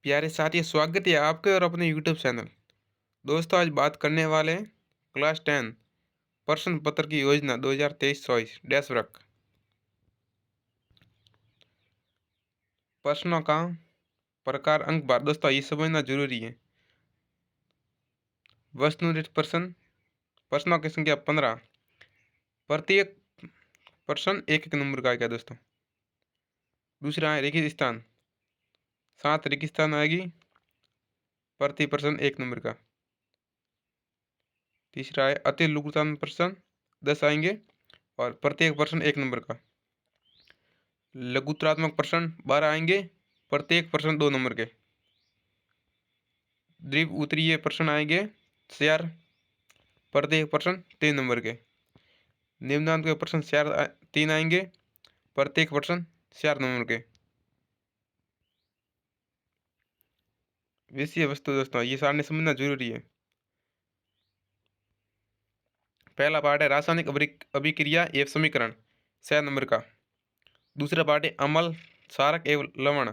प्यारे साथी, स्वागत है आपके और अपने यूट्यूब चैनल। दोस्तों, आज बात करने वाले हैं क्लास 10 प्रश्न पत्र की योजना 2023-24 डैश वर्क। प्रश्नों का प्रकार, अंक भार। दोस्तों, ये समझना जरूरी है। वस्तुनिष्ठ प्रश्न, प्रश्नों की संख्या 15। प्रत्येक प्रश्न एक एक नंबर का आएगा दोस्तों। दूसरा है रेगिस्तान, 7 रेगिस्तान आएगी, प्रति प्रश्न 1 नंबर का। तीसरा है अति लघुतम प्रश्न, 10 आएंगे और प्रत्येक प्रश्न 1 नंबर का। लघुतरात्मक प्रश्न 12 आएंगे, प्रत्येक प्रश्न 2 नंबर के। द्वीप उत्तरीय प्रश्न आएंगे 4, प्रत्येक प्रश्न 3 नंबर के। निम्नांक के प्रश्न 3 आएंगे, प्रत्येक प्रश्न 4 नंबर के। विषय वस्तु दोस्तों, ये सारणी समझना जरूरी है। पहला पार्ट है रासायनिक अभिक्रिया एवं समीकरण, 6 नंबर का। दूसरा पार्ट है अम्ल, क्षारक एवं लवण,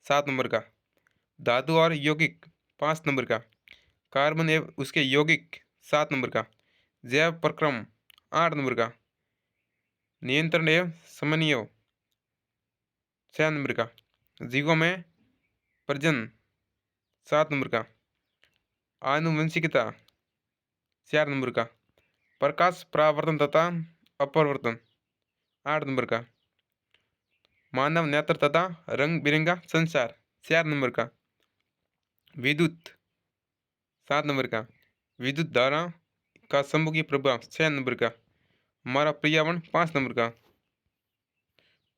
7 नंबर का। धातु और यौगिक, 5 नंबर का। कार्बन एवं उसके यौगिक, 7 नंबर का। जैव प्रक्रम, 8 नंबर का। नियंत्रण एवं समन्वय, 6 नंबर का। जीवों में प्रजनन, 7 नंबर का। आनुवंशिकता, 4 नंबर का। प्रकाश परावर्तन तथा अपवर्तन, 8 नंबर का। मानव नेत्र तथा रंग बिरंगा संसार, 4 नंबर का। विद्युत, 7 नंबर का। विद्युत धारा का चुंबकीय प्रभाव, 6 नंबर का। हमारा पर्यावरण, 5 नंबर का।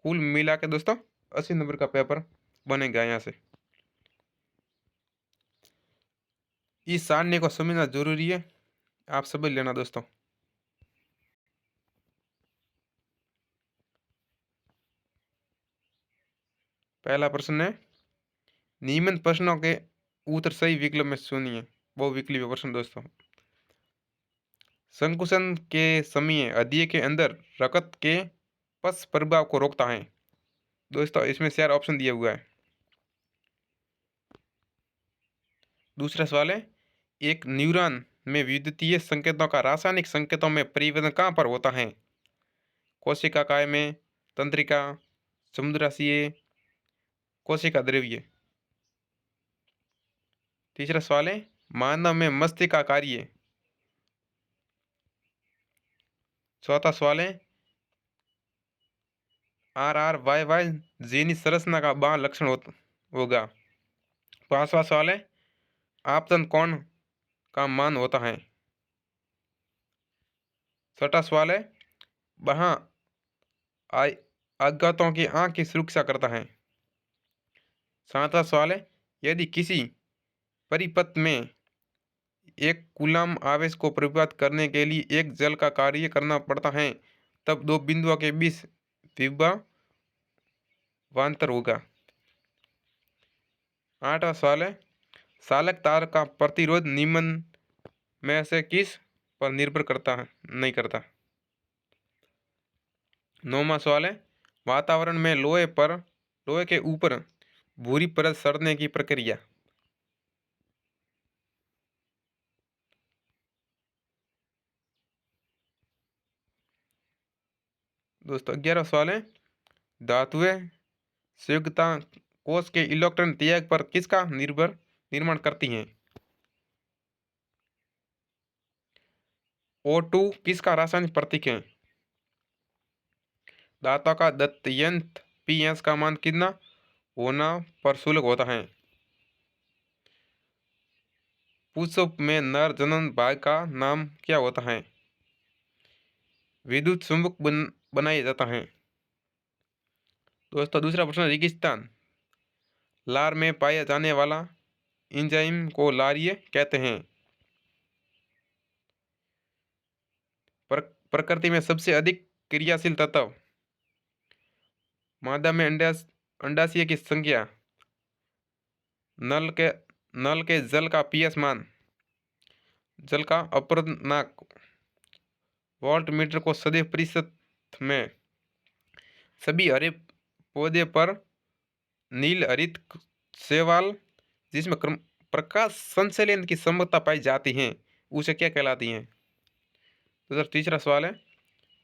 कुल मिला के दोस्तों 80 नंबर का पेपर बनेगा यहाँ से। इस सारणी को समझना जरूरी है, आप समझ लेना दोस्तों। पहला प्रश्न है, निम्न प्रश्नों के उत्तर सही विकल्प में सुनिए। बहुविकल्पीय प्रश्न दोस्तों। संकुचन के समय हृदय के अंदर रक्त के पश्च प्रभाव को रोकता है। दोस्तों, इसमें 4 ऑप्शन दिया हुआ है। दूसरा सवाल है, एक न्यूरॉन में विद्युतीय संकेतों का रासायनिक संकेतों में परिवर्तन कहाँ पर होता है? कोशिका काय में, तंत्रिका, समुद्राशय, कोशिका द्रव्य। तीसरा सवाल है, मानव में मस्तिष्क का कार्य। चौथा सवाल है, RRYY जीनी संरचना का वह लक्षण होगा। पांचवा सवाल है, आपतन कोण का मान होता है। छठा सवाल है, वह अज्ञातों की आंख की सुरक्षा करता है। सातवां सवाल है, यदि किसी परिपथ में एक कूलम आवेश को परिवर्तित करने के लिए एक जल का कार्य करना पड़ता है, तब दो बिंदुओं के बीच विभवांतर होगा। आठवां सवाल है, चालक तार का प्रतिरोध निम्न में से किस पर निर्भर करता है, नहीं करता। नौवां सवाल है, वातावरण में लोहे के ऊपर भूरी परत सड़ने की प्रक्रिया। दोस्तों, 11वां सवाल है, धातुएं संयुक्ता कोश के इलेक्ट्रॉन त्याग पर किसका निर्माण करती हैं। O2 किसका रासायनिक प्रतीक है। धातु का दत्तयंत Ps का मान कितना होना पर शुल्क होता है। पुष्प में नर जनन भाग का नाम क्या होता है। विद्युत चुंबक बनाया जाता है। दोस्तों, दूसरा प्रश्न, रेगिस्तान लार में पाया जाने वाला एंजाइम को लारीय कहते हैं। प्रकृति में सबसे अधिक क्रियाशील तत्व, मादा में अंडाशय की संख्या, नल के जल का पीएच मान, जल का अपवर्तनांक, वोल्ट मीटर को सदैव प्रतिशत में, सभी हरे पौधे पर नील हरित शैवाल जिसमें प्रकाश संश्लेषण की क्षमता पाई जाती है उसे क्या कहलाती है। तो सर तीसरा सवाल है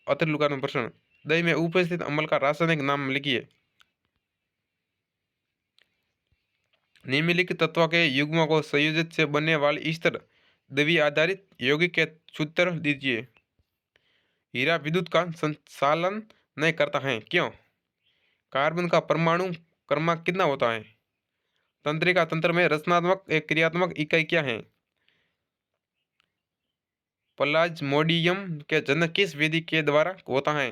अतिलुका में प्रश्न, दही में उपस्थित अम्ल का रासायनिक नाम लिखिए। निम्नलिखित तत्व के युग्मों को संयोजित से बनने वाली स्थिर द्रव्य आधारित यौगिक के सूत्र दीजिए। हीरा विद्युत का संचालन नहीं करता है, क्यों। कार्बन का परमाणु क्रमांक कितना होता है। तंत्रिका तंत्र में रचनात्मक एक क्रियात्मक इकाई क्या है। प्लाज्मोडियम के जन्म किस विधि के द्वारा होता है।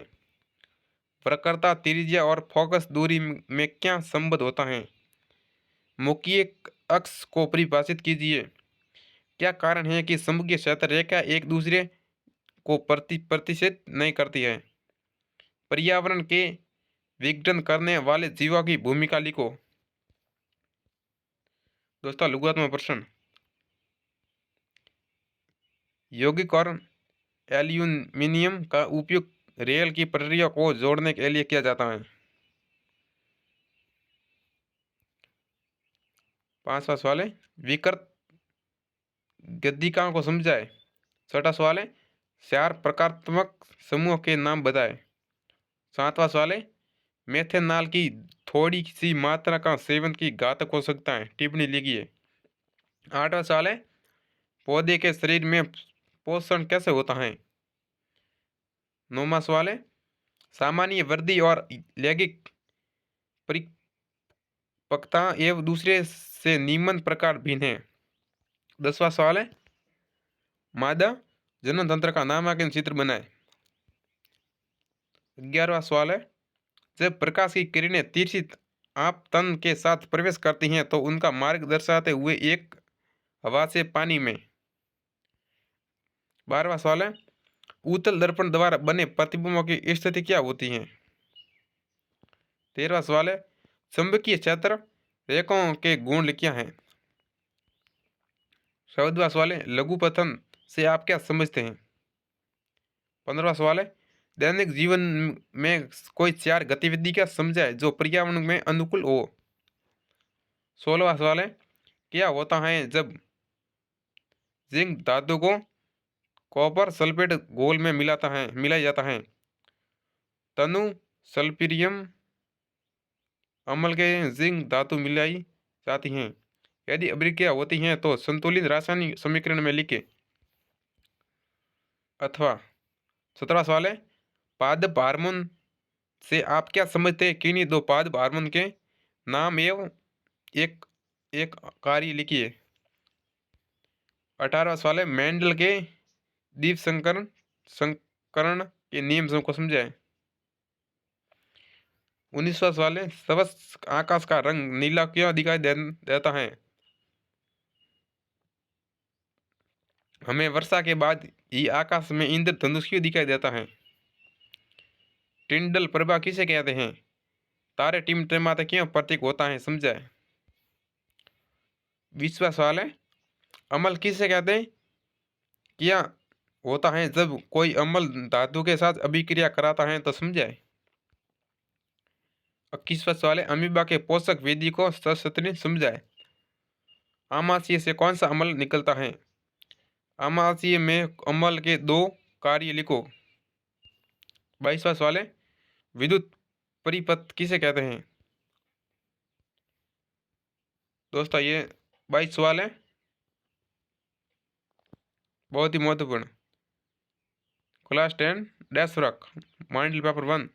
वक्रता त्रिज्या और फोकस दूरी में क्या संबंध होता है। मुख्य अक्ष को परिभाषित कीजिए। क्या कारण है कि समग्र क्षेत्र रेखा एक दूसरे को प्रतिशत नहीं करती है। पर्यावरण के विघटन करने वाले जीवों की भूमिका लिखो। दोस्तों लघुत्तम प्रश्न, यौगिक और एल्यूमिनियम का उपयोग रेल की पटरियों को जोड़ने के लिए किया जाता है। पांचवा सवाल है विकृत गद्दिकाओं को समझाए। छठा सवाल है चार प्रकारात्मक समूह के नाम बताए। सातवां सवाल है मेथेनॉल की थोड़ी सी मात्रा का सेवन की घातक हो सकता है, टिप्पणी लिखिए। आठवां सवाल है पौधे के शरीर में पोषण कैसे होता है। नौवां सवाल है सामान्य वृद्धि और लैंगिक परिपक्वता एवं दूसरे से निम्न प्रकार भिन्न है। 10वां सवाल है मादा जनन तंत्र का नामांकन चित्र बनाए। 11वां सवाल है जब प्रकाश की किरणें तिरछी आपतन के साथ प्रवेश करती हैं तो उनका मार्ग दर्शाते हुए एक हवा से पानी में। 12वां सवाल है उत्तल दर्पण द्वारा बने प्रतिबिंबों की स्थिति क्या होती है। 13वां सवाल है चुंबकीय क्षेत्र रेखाओं के गुण क्या हैं। 14वां सवाल है लघुपथन से आप क्या समझते हैं। 15वां सवाल है दैनिक जीवन में कोई चार गतिविधि क्या समझाए जो पर्यावरण में अनुकूल हो। 16वां सवाल है क्या होता है जब जिंक धातु को कॉपर सल्फेट घोल में मिलाया जाता है। तनु सल्फ्यूरियम अम्ल के जिंक धातु मिलाई जाती हैं। यदि अभिक्रिया होती हैं तो संतुलित रासायनिक समीकरण में लिखे। अथवा 17वां सवाल है पादप हार्मोन से आप क्या समझते हैं। किन्हीं दो पादप हार्मोन के नाम एवं एक एक कार्य लिखिए। 18वां सवाल है मेंडल के दीप संकरण के नियम को समझाए। 19वां सवाल है सबस आकाश का रंग नीला क्यों दिखाई देता है। हमें वर्षा के बाद ही आकाश में इंद्रधनुष क्यों दिखाई देता है। टिंडल प्रभा किसे कहते हैं। तारे टिमटिमाते क्यों प्रतीक होता है, समझाए। 20वां सवाल है अमल किसे कहते हैं, क्या होता है जब कोई अम्ल धातु के साथ अभिक्रिया कराता है, तो समझाए। 21वां सवाल है अमीबा के पोषक विधि को सशस्त्र समझाए। आमाशय से कौन सा अम्ल निकलता है। आमाशय में अम्ल के दो कार्य लिखो। 22वां सवाल है विद्युत परिपथ किसे कहते हैं। दोस्तों ये 22 सवाल है, बहुत ही महत्वपूर्ण। क्लास 10 डैश रख मॉडल पेपर 1।